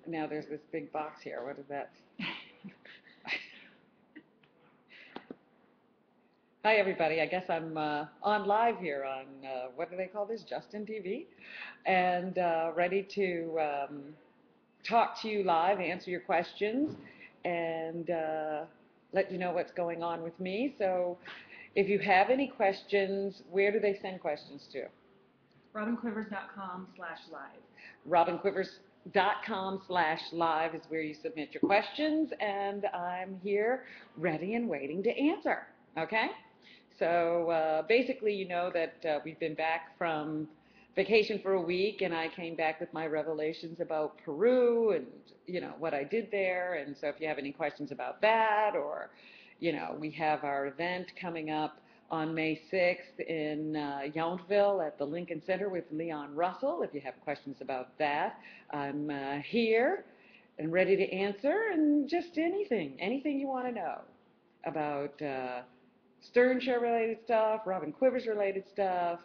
Now there's this big box here. What is that? Hi, everybody. I guess I'm on live here on, what do they call this, Justin TV? And ready to talk to you live, answer your questions, and let you know what's going on with me. So if you have any questions, where do they send questions to? RobinQuivers.com/live. RobinQuivers.com/live is where you submit your questions, and I'm here ready and waiting to answer, okay? So basically, you know that we've been back from vacation for a week, and I came back with my revelations about Peru and, you know, what I did there. And so if you have any questions about that, or, you know, we have our event coming up on May 6th in Yountville at the Lincoln Center with Leon Russell. If you have questions about that, I'm here and ready to answer, and just anything you want to know about Stern Show related stuff, Robin Quivers related stuff.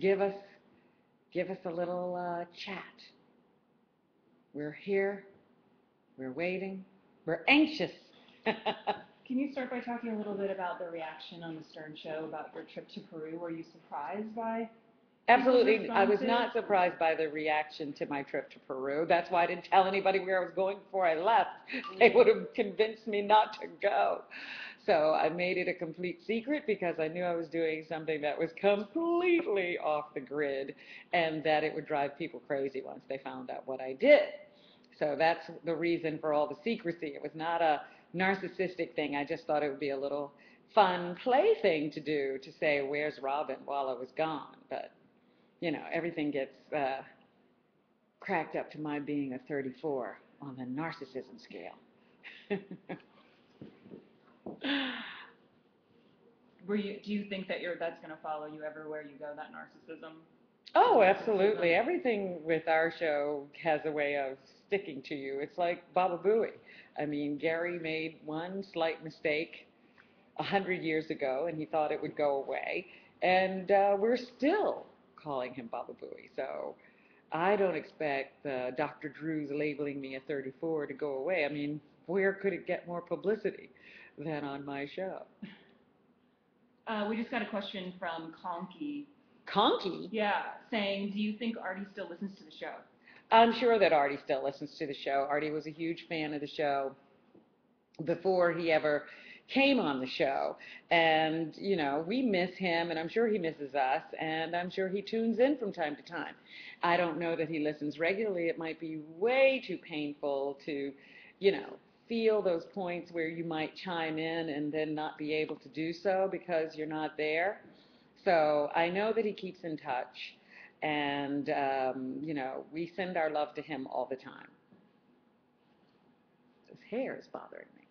Give us a little chat. We're here. We're waiting. We're anxious. Can you start by talking a little bit about the reaction on the Stern Show about your trip to Peru? Were you surprised by? Absolutely. I was not surprised by the reaction to my trip to Peru. That's why I didn't tell anybody where I was going before I left. They would have convinced me not to go. So I made it a complete secret because I knew I was doing something that was completely off the grid and that it would drive people crazy once they found out what I did. So that's the reason for all the secrecy. It was not a narcissistic thing. I just thought it would be a little fun play thing to do, to say, where's Robin, while I was gone. But you know, everything gets cracked up to my being a 34 on the narcissism scale. Do you think that that's going to follow you everywhere you go, that narcissism? Oh, absolutely. Everything with our show has a way of sticking to you. It's like Baba Booey. I mean, Gary made one slight mistake 100 years ago, and he thought it would go away. And we're still calling him Baba Booey. So I don't expect Dr. Drew's labeling me a 34 to go away. I mean, where could it get more publicity than on my show? We just got a question from Conky. Conky? Yeah, saying, do you think Artie still listens to the show? I'm sure that Artie still listens to the show. Artie was a huge fan of the show before he ever came on the show. And, you know, we miss him, and I'm sure he misses us, and I'm sure he tunes in from time to time. I don't know that he listens regularly. It might be way too painful to, you know, feel those points where you might chime in and then not be able to do so because you're not there. So I know that he keeps in touch, and, you know, we send our love to him all the time. His hair is bothering me.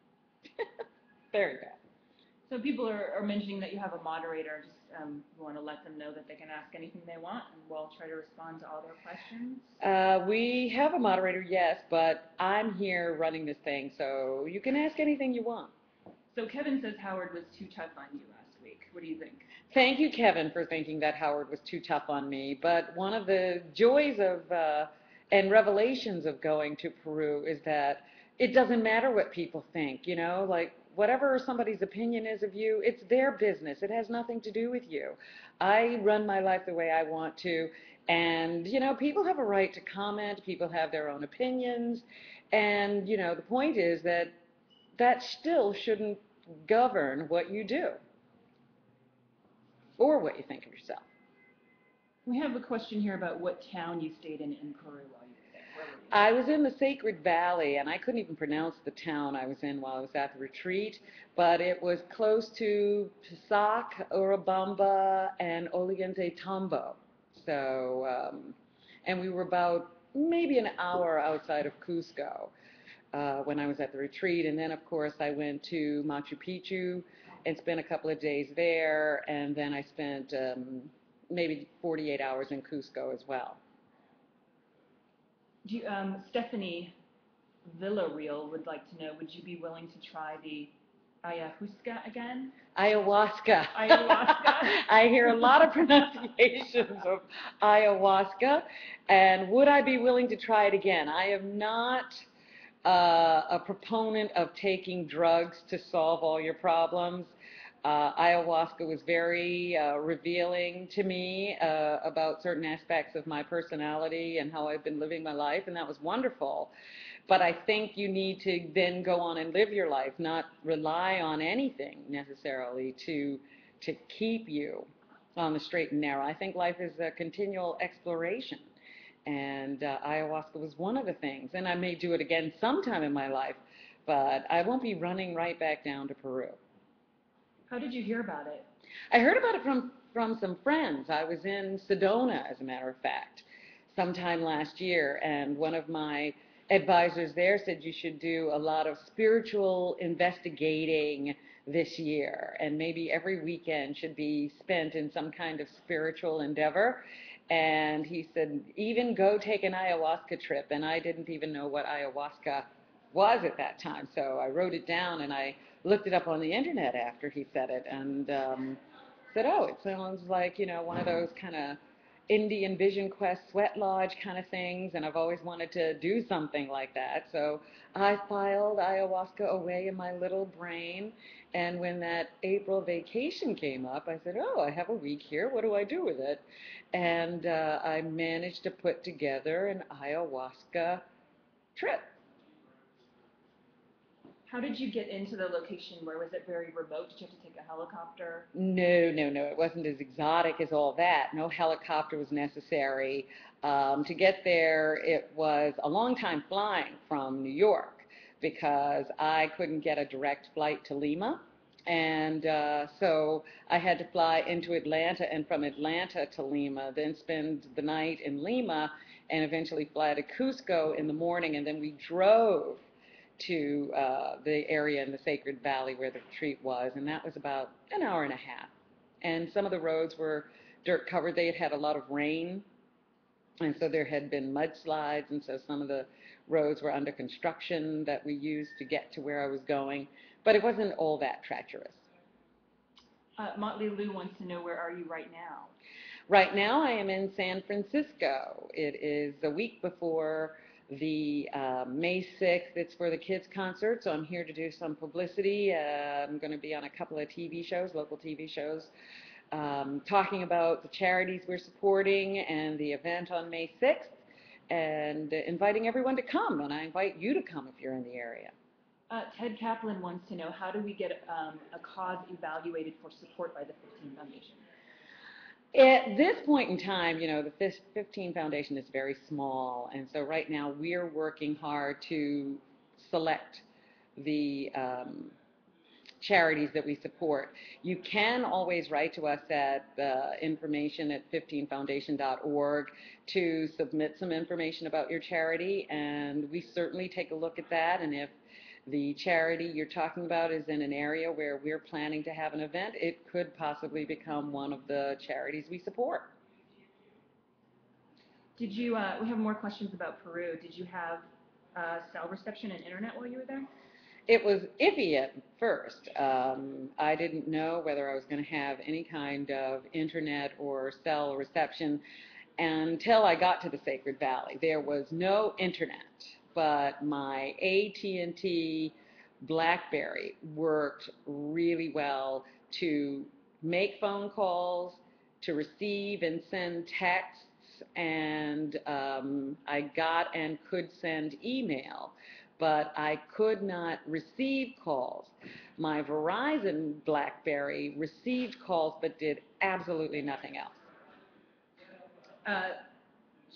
Very bad. So people are mentioning that you have a moderator. Just you want to let them know that they can ask anything they want, and we'll try to respond to all their questions. We have a moderator, yes, but I'm here running this thing, so you can ask anything you want. So Kevin says Howard was too tough on you last week. What do you think? Thank you, Kevin, for thinking that Howard was too tough on me. But one of the joys of and revelations of going to Peru is that it doesn't matter what people think, you know, like whatever somebody's opinion is of you, it's their business. It has nothing to do with you. I run my life the way I want to, and, you know, people have a right to comment, people have their own opinions, and, you know, the point is that that still shouldn't govern what you do or what you think of yourself. We have a question here about what town you stayed in Peru while you were there. Where were you? I was in the Sacred Valley, and I couldn't even pronounce the town I was in while I was at the retreat, but it was close to Pisac, Urubamba, and Ollantaytambo. So, and we were about maybe an hour outside of Cusco when I was at the retreat. And then, of course, I went to Machu Picchu and spent a couple of days there, and then I spent maybe 48 hours in Cusco as well. Stephanie Villarreal would like to know, would you be willing to try the ayahuasca again? Ayahuasca. Ayahuasca. I hear a lot of pronunciations of ayahuasca, and would I be willing to try it again? I am not a proponent of taking drugs to solve all your problems. Ayahuasca was very revealing to me about certain aspects of my personality and how I've been living my life, and that was wonderful. But I think you need to then go on and live your life, not rely on anything necessarily to keep you on the straight and narrow. I think life is a continual exploration. And ayahuasca was one of the things. And I may do it again sometime in my life, but I won't be running right back down to Peru. How did you hear about it? I heard about it from some friends. I was in Sedona, as a matter of fact, sometime last year, and one of my advisors there said you should do a lot of spiritual investigating this year, and maybe every weekend should be spent in some kind of spiritual endeavor. And he said, even go take an ayahuasca trip, and I didn't even know what ayahuasca was at that time. So I wrote it down and I looked it up on the internet after he said it, and said, oh, it sounds like, one of those kind of Indian Vision Quest sweat lodge kind of things, and I've always wanted to do something like that. So I filed ayahuasca away in my little brain, and when that April vacation came up, I said, oh, I have a week here. What do I do with it? And I managed to put together an ayahuasca trip. How did you get into the location? Where was it very remote? Did you have to take a helicopter? No, no, no. It wasn't as exotic as all that. No helicopter was necessary. To get there, it was a long time flying from New York because I couldn't get a direct flight to Lima. And so I had to fly into Atlanta, and from Atlanta to Lima, then spend the night in Lima, and eventually fly to Cusco in the morning. And then we drove to the area in the Sacred Valley where the retreat was, and that was about an hour and a half. And some of the roads were dirt covered. They had had a lot of rain, and so there had been mudslides, and so some of the roads were under construction that we used to get to where I was going, but it wasn't all that treacherous. Motley Lou wants to know, where are you right now? Right now I am in San Francisco. It is a week before the May 6th. It's for the kids' concert, so I'm here to do some publicity. I'm going to be on a couple of TV shows, local TV shows, talking about the charities we're supporting and the event on May 6th, and inviting everyone to come, and I invite you to come if you're in the area. Ted Kaplan wants to know, how do we get a cause evaluated for support by the 15 Foundation? At this point in time, the 15 Foundation is very small, and so right now we're working hard to select the charities that we support. You can always write to us at information at 15foundation.org to submit some information about your charity, and we certainly take a look at that, and if the charity you're talking about is in an area where we're planning to have an event, it could possibly become one of the charities we support. Did you, we have more questions about Peru. Did you have cell reception and internet while you were there? It was iffy at first. I didn't know whether I was going to have any kind of internet or cell reception until I got to the Sacred Valley. There was no internet, but my AT&T BlackBerry worked really well to make phone calls, to receive and send texts, and I got and could send email, but I could not receive calls. My Verizon BlackBerry received calls but did absolutely nothing else.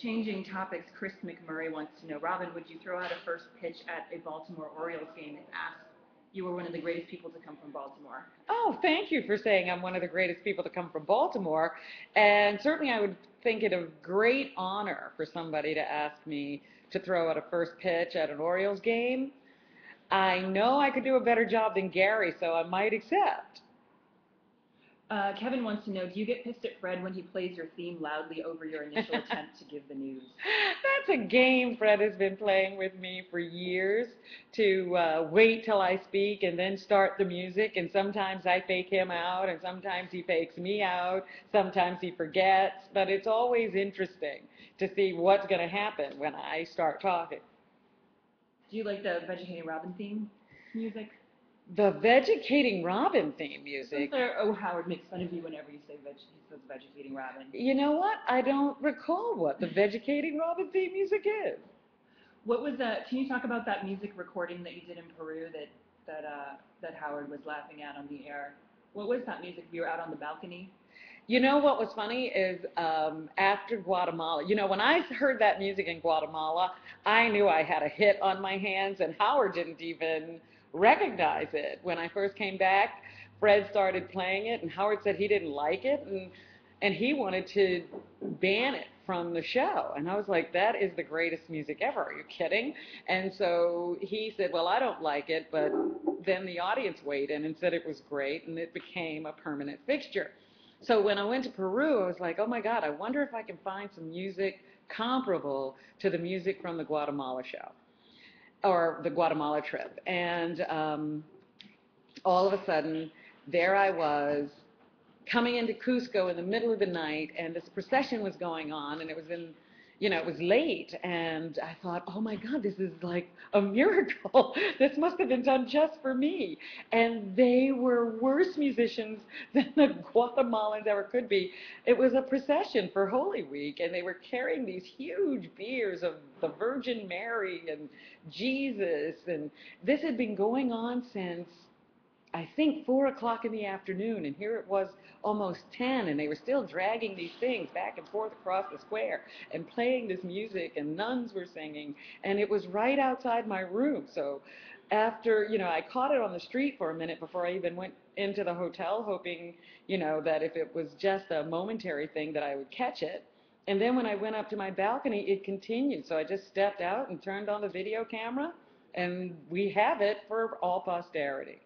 Changing topics, Chris McMurray wants to know, Robin, would you throw out a first pitch at a Baltimore Orioles game if asked? You were one of the greatest people to come from Baltimore. Oh, thank you for saying I'm one of the greatest people to come from Baltimore. And certainly I would think it a great honor for somebody to ask me to throw out a first pitch at an Orioles game. I know I could do a better job than Gary, so I might accept. Kevin wants to know, do you get pissed at Fred when he plays your theme loudly over your initial attempt to give the news? That's a game Fred has been playing with me for years to wait till I speak and then start the music. And sometimes I fake him out, and sometimes he fakes me out. Sometimes he forgets. But it's always interesting to see what's going to happen when I start talking. Do you like the Vegetating Robin theme music? The Vegetating Robin theme Isn't music. there, oh, Howard makes fun of you whenever you say he says Vegetating Robin. You know what? I don't recall what the Vegetating Robin theme music is. What was that? Can you talk about that music recording that you did in Peru that Howard was laughing at on the air? What was that music? You were out on the balcony. You know what was funny is after Guatemala, when I heard that music in Guatemala, I knew I had a hit on my hands, and Howard didn't even recognize it. When I first came back, Fred started playing it, and Howard said he didn't like it, and he wanted to ban it from the show. And I was like, that is the greatest music ever. Are you kidding? And so he said, well, I don't like it, but then the audience weighed in and said it was great, and it became a permanent fixture. So when I went to Peru, I was like, oh my God, I wonder if I can find some music comparable to the music from the Guatemala show or the Guatemala trip. And all of a sudden, there I was coming into Cusco in the middle of the night, and this procession was going on, and it was it was late, and I thought, oh my God, this is like a miracle. This must have been done just for me. And they were worse musicians than the Guatemalans ever could be. It was a procession for Holy Week, and they were carrying these huge biers of the Virgin Mary and Jesus, and this had been going on since I think 4 o'clock in the afternoon, and here it was almost 10, and they were still dragging these things back and forth across the square and playing this music, and nuns were singing, and it was right outside my room. So after, I caught it on the street for a minute before I even went into the hotel, hoping, that if it was just a momentary thing that I would catch it. And then when I went up to my balcony, it continued. So I just stepped out and turned on the video camera, and we have it for all posterity.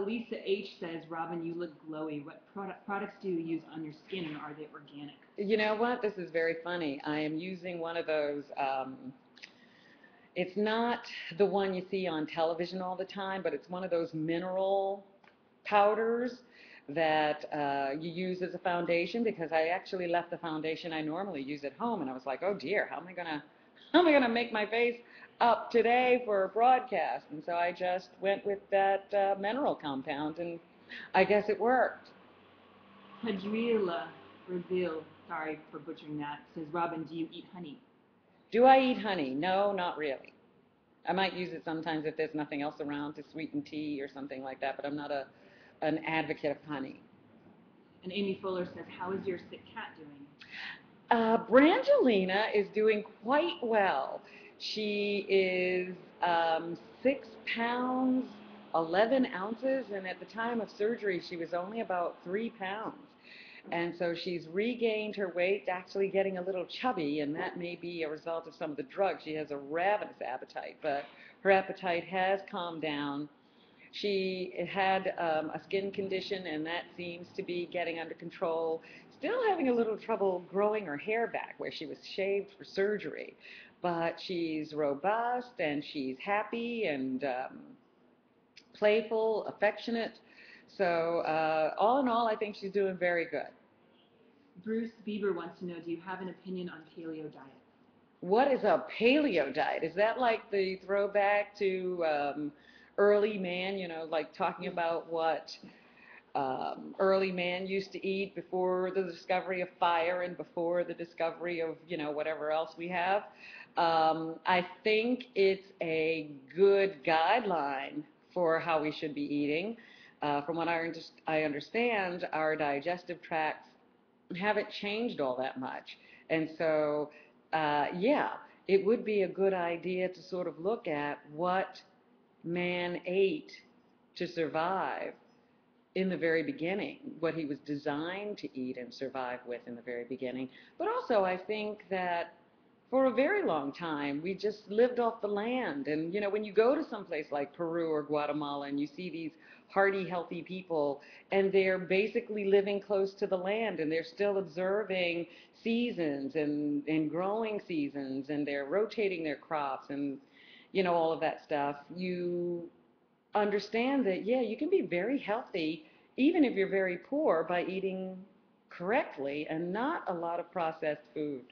Lisa H says, Robin, you look glowy. What products do you use on your skin, and are they organic? You know what? This is very funny. I am using one of those, it's not the one you see on television all the time, but it's one of those mineral powders that you use as a foundation, because I actually left the foundation I normally use at home, and I was like, oh dear, how am I gonna make my face up today for a broadcast? And so I just went with that mineral compound, and I guess it worked. Padrilla Brazil, sorry for butchering that, says, Robin, do you eat honey? Do I eat honey? No, not really. I might use it sometimes if there's nothing else around to sweeten tea or something like that, but I'm not an advocate of honey. And Amy Fuller says, how is your sick cat doing? Brangelina is doing quite well. She is 6 pounds, 11 ounces, and at the time of surgery, she was only about 3 pounds. And so she's regained her weight, actually getting a little chubby, and that may be a result of some of the drugs. She has a ravenous appetite, but her appetite has calmed down. She had a skin condition, and that seems to be getting under control. Still having a little trouble growing her hair back where she was shaved for surgery. But she's robust, and she's happy and playful, affectionate. So all in all, I think she's doing very good. Bruce Bieber wants to know, do you have an opinion on paleo diet? What is a paleo diet? Is that like the throwback to early man, like talking about what early man used to eat before the discovery of fire and before the discovery of, whatever else we have? I think it's a good guideline for how we should be eating. From what I understand, our digestive tracts haven't changed all that much. And so, yeah, it would be a good idea to sort of look at what man ate to survive in the very beginning, what he was designed to eat and survive with in the very beginning. But also, I think that for a very long time, we just lived off the land. And, you know, when you go to someplace like Peru or Guatemala and you see these hardy, healthy people, and they're basically living close to the land, and they're still observing seasons and growing seasons, and they're rotating their crops and, you know, all of that stuff, you understand that, yeah, you can be very healthy even if you're very poor by eating correctly and not a lot of processed food.